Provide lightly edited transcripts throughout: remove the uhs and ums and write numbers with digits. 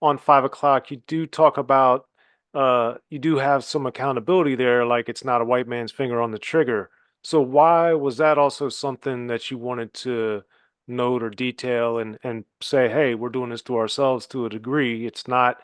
on 5 o'clock, you do talk about you do have some accountability there, like it's not a white man's finger on the trigger. So why was that also something that you wanted to note or detail and say, hey, we're doing this to ourselves to a degree. It's not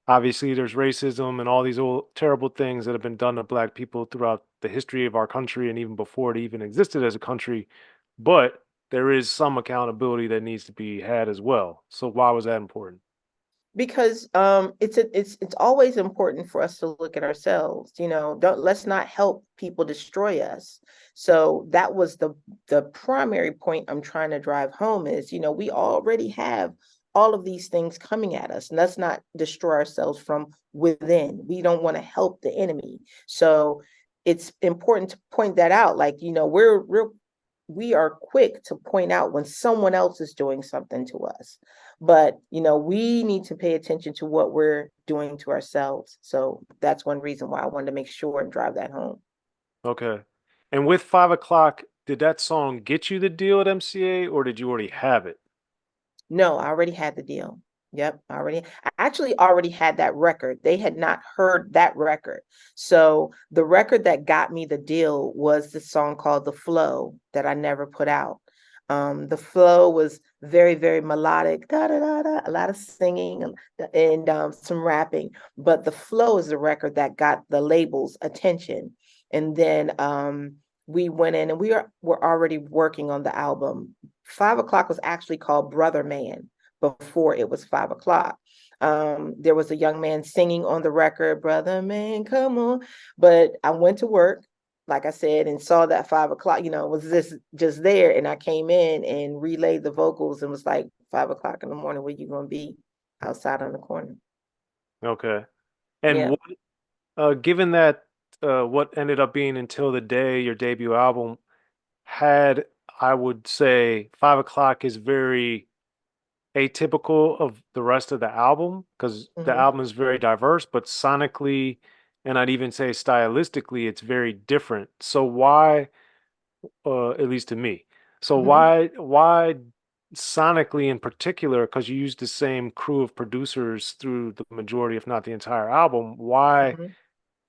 obviously there's racism and all these old terrible things that have been done to black people throughout the history of our country and even before it even existed as a country, but there is some accountability that needs to be had as well. So why was that important? Because it's always important for us to look at ourselves. Don't let's not help people destroy us. So that was the primary point I'm trying to drive home is, we already have all of these things coming at us, and let's not destroy ourselves from within. We don't want to help the enemy. So it's important to point that out. Like, we are quick to point out when someone else is doing something to us, but we need to pay attention to what we're doing to ourselves. So that's one reason why I wanted to make sure and drive that home. Okay. And with 5 o'clock, did that song get you the deal at MCA or did you already have it? No, I already had the deal. Yep, I actually already had that record. They had not heard that record. So the record that got me the deal was the song called The Flow that I never put out. The flow was very, very melodic, da da da da, a lot of singing and some rapping. But The Flow is the record that got the label's attention. And then we went in and we're already working on the album. 5 o'clock was actually called Brother Man before it was 5 o'clock. There was a young man singing on the record, Brother Man, come on. But I went to work, like I said, and saw that 5 o'clock, was this just there. And I came in and relayed the vocals and was like, 5 o'clock in the morning, where you gonna be? Outside on the corner. Okay. And Yeah. what, given that what ended up being Until the Day, your debut album, had, I would say, 5 o'clock is very atypical of the rest of the album because the Hmm. album is very diverse, but sonically, and I'd even say stylistically, it's very different. So why, at least to me, so Hmm. why sonically in particular, because you used the same crew of producers through the majority, if not the entire album, why Hmm.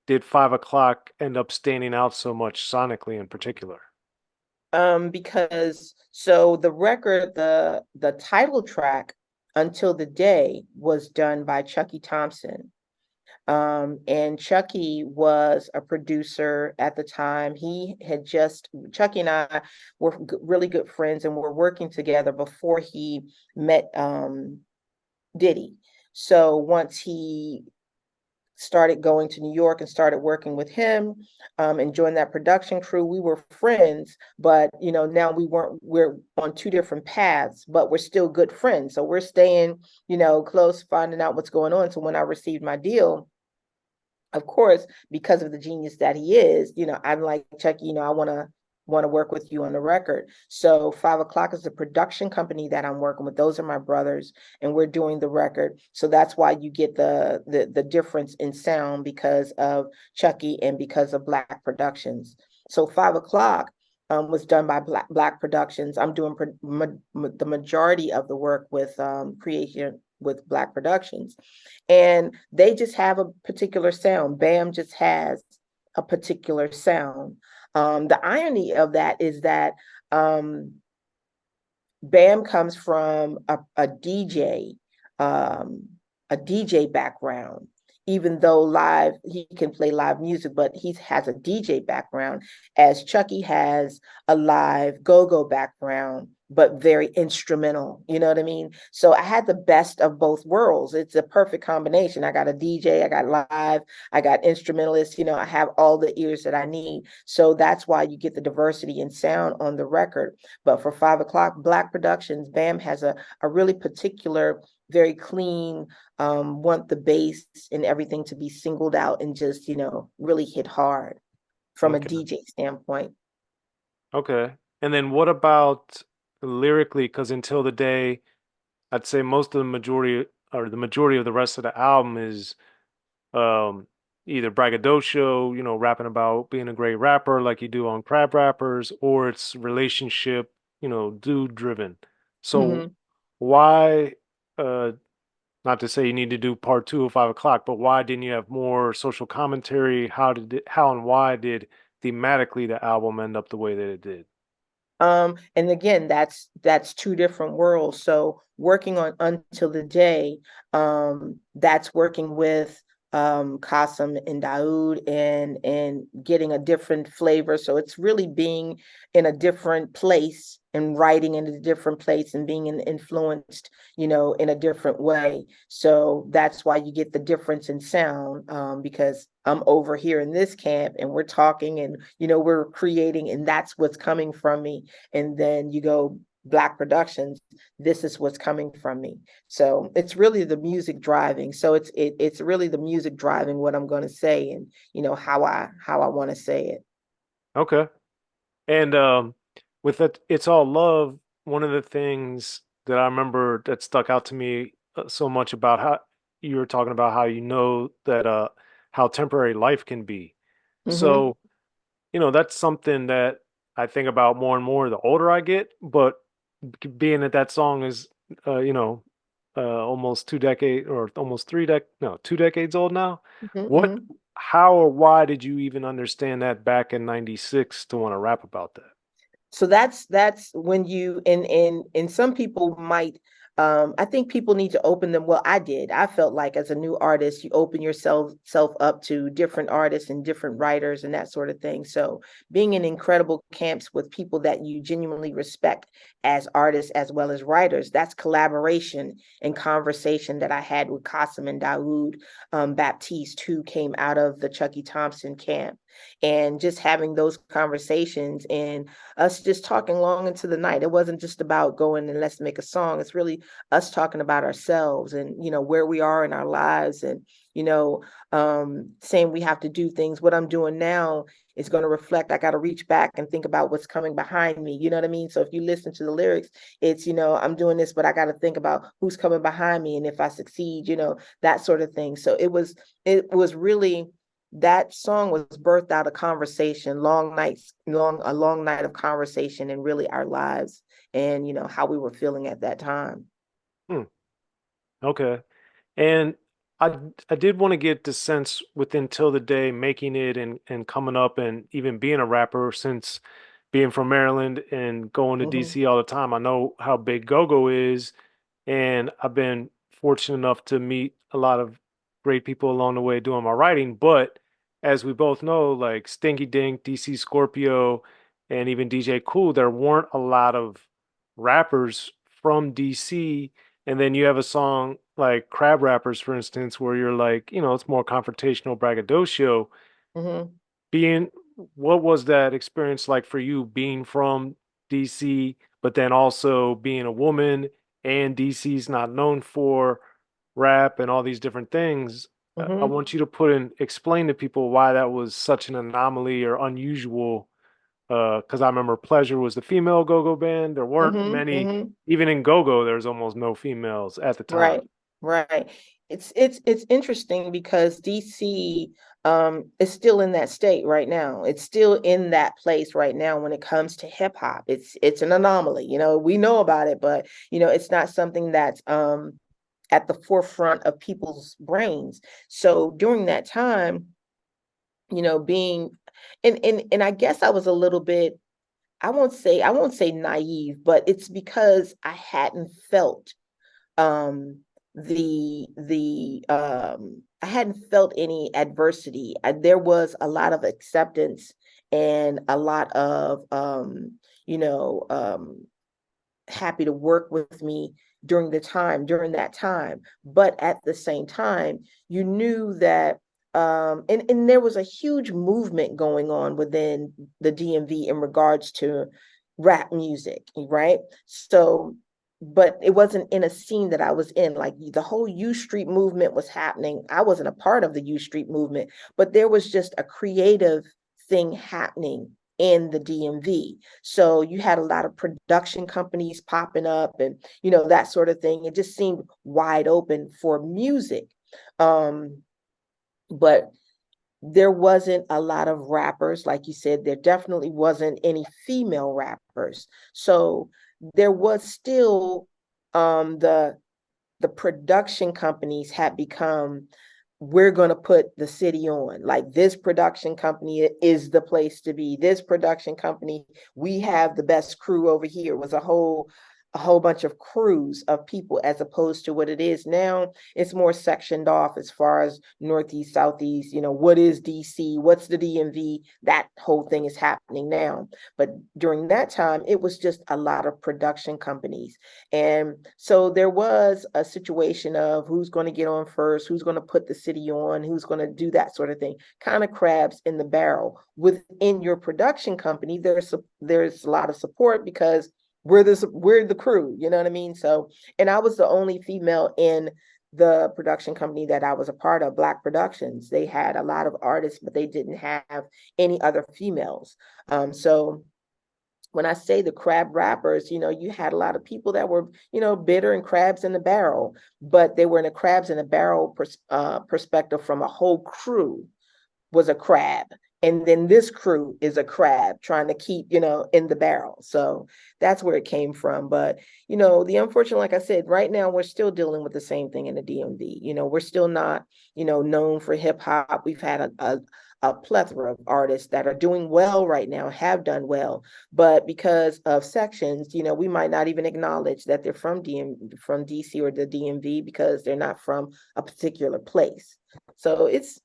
did 5 o'clock end up standing out so much sonically in particular? Because so the record, the title track, Until the Day, was done by Chucky Thompson. And Chucky was a producer at the time. Chucky and I were really good friends and were working together before he met Diddy. So once he started going to New York and started working with him, and joined that production crew, we were friends, but now we're on two different paths, but we're still good friends. So we're staying, close, finding out what's going on. So when I received my deal, of course, because of the genius that he is, I'm like, Chucky, I want to work with you on the record. So 5 o'clock is the production company that I'm working with. Those are my brothers, and we're doing the record. So that's why you get the difference in sound because of Chucky and because of Black Productions. So 5 o'clock was done by Black Productions. I'm doing the majority of the work with creation with Black Productions, and they just have a particular sound. Bam just has a particular sound. The irony of that is that um, Bam comes from um, a DJ background. Even though live, he can play live music, but he has a DJ background, as Chucky has a live go-go background, but very instrumental. You know what I mean? So I had the best of both worlds. It's a perfect combination. I got a DJ, I got live, I got instrumentalists. I have all the ears that I need. So that's why you get the diversity in sound on the record. But for 5 o'clock, Black Productions, Bam has a really particular, very clean, want the bass and everything to be singled out and just, really hit hard from a Okay. DJ standpoint. Okay. And then what about lyrically? Because Until the Day, I'd say most of the majority or the majority of the rest of the album is um either braggadocio, rapping about being a great rapper like you do on Crab Rappers, or it's relationship, dude driven. So Mm-hmm. why uh Not to say you need to do part two of 5 o'clock, but why didn't you have more social commentary? How and why did thematically the album end up the way that it did? And again, that's two different worlds. So working on Until the Day, that's working with Qasim and Daoud and getting a different flavor. So it's really being in a different place and writing in a different place and being influenced, in a different way. So that's why you get the difference in sound, because I'm over here in this camp and we're talking and we're creating, and that's what's coming from me. And then you go Black Productions, this is what's coming from me. So it's really the music driving. So it's really the music driving what I'm going to say, and how I want to say it. Okay. And with that, It's All Love, one of the things that I remember that stuck out to me so much about how you were talking about how that how temporary life can be. Mm-hmm. So, that's something that I think about more and more the older I get, but being that that song is almost 2 decade or almost 2 decades old now. What Mm-hmm. How or why did you even understand that back in 96 to want to rap about that? So that's when you and some people might, I think people need to open them. Well, I did. I felt like as a new artist, you open yourself up to different artists and different writers and that sort of thing. So being in incredible camps with people that you genuinely respect as artists as well as writers, that's collaboration and conversation that I had with Qasim and Daoud Baptiste, who came out of the Chucky Thompson camp, and just having those conversations and us just talking long into the night. It wasn't just about going and let's make a song. It's really us talking about ourselves and where we are in our lives, and saying we have to do things. What I'm doing now is going to reflect. I got to reach back and think about what's coming behind me. You know what I mean? So if you listen to the lyrics, it's I'm doing this, but I got to think about who's coming behind me, and if I succeed, that sort of thing. So it was really, that song was birthed out of conversation, a long night of conversation, and really our lives, and how we were feeling at that time. Hmm. Okay. And I did want to get the sense within Till the Day making it and coming up and even being a rapper since being from Maryland and going to Mm-hmm. DC all the time. I know how big go-go is, and I've been fortunate enough to meet a lot of great people along the way doing my writing. But as we both know, like Stinky Dink, DC Scorpio, and even DJ Cool, there weren't a lot of rappers from DC. And then you have a song like Crab Rappers, for instance, where you're like, it's more confrontational braggadocio. Mm-hmm. Being, what was that experience like for you being from DC, but then also being a woman and DC's not known for rap and all these different things? I Mm-hmm. want you to explain to people why that was such an anomaly or unusual. Because I remember Pleasure was the female go-go band. There weren't Mm-hmm. many, Mm-hmm. even in go-go, there's almost no females at the time. Right, right. It's interesting because DC is still in that state right now. It's still in that place right now when it comes to hip hop. It's an anomaly. We know about it, but it's not something that's at the forefront of people's brains. So during that time, being, and I guess I was a little bit, I won't say naive, but it's because I hadn't felt I hadn't felt any adversity. There was a lot of acceptance and a lot of you know happy to work with me during that time. But at the same time, you knew that, and there was a huge movement going on within the DMV in regards to rap music, right? So, but it wasn't in a scene that I was in. Like the whole U Street movement was happening. I wasn't a part of the U Street movement, but there was just a creative thing happening in the DMV. So you had a lot of production companies popping up and that sort of thing. It just seemed wide open for music. Um, but there wasn't a lot of rappers, like you said. There definitely wasn't any female rappers. So there was still the the production companies had become, we're going to put the city on, like this production company is the place to be, this production company, we have the best crew over here. It was a whole bunch of crews of people, as opposed to what it is now. It's more sectioned off as far as northeast, southeast, what is DC, what's the DMV, that whole thing is happening now. But during that time, it was just a lot of production companies. And so there was a situation of who's going to get on first, who's going to put the city on, who's going to do that sort of thing, kind of crabs in the barrel. Within your production company, there's a lot of support, because we're the crew, you know what I mean? So, and I was the only female in the production company that I was a part of, Black Productions. They had a lot of artists, but they didn't have any other females. So when I say the crab rappers, you had a lot of people that were, bitter and crabs in the barrel, but they were in a crabs in the barrel perspective from a whole crew was a crab. And then this crew is a crab trying to keep, in the barrel. So that's where it came from. But, the unfortunate, like I said, right now we're still dealing with the same thing in the DMV. We're still not, known for hip hop. We've had a plethora of artists that are doing well right now, have done well, but because of sections, we might not even acknowledge that they're from DC or the DMV, because they're not from a particular place. So it's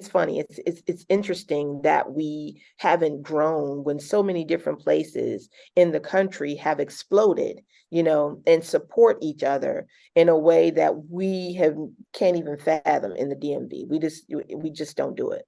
funny. It's interesting that we haven't grown when so many different places in the country have exploded, and support each other in a way that we can't even fathom in the DMV. We just don't do it.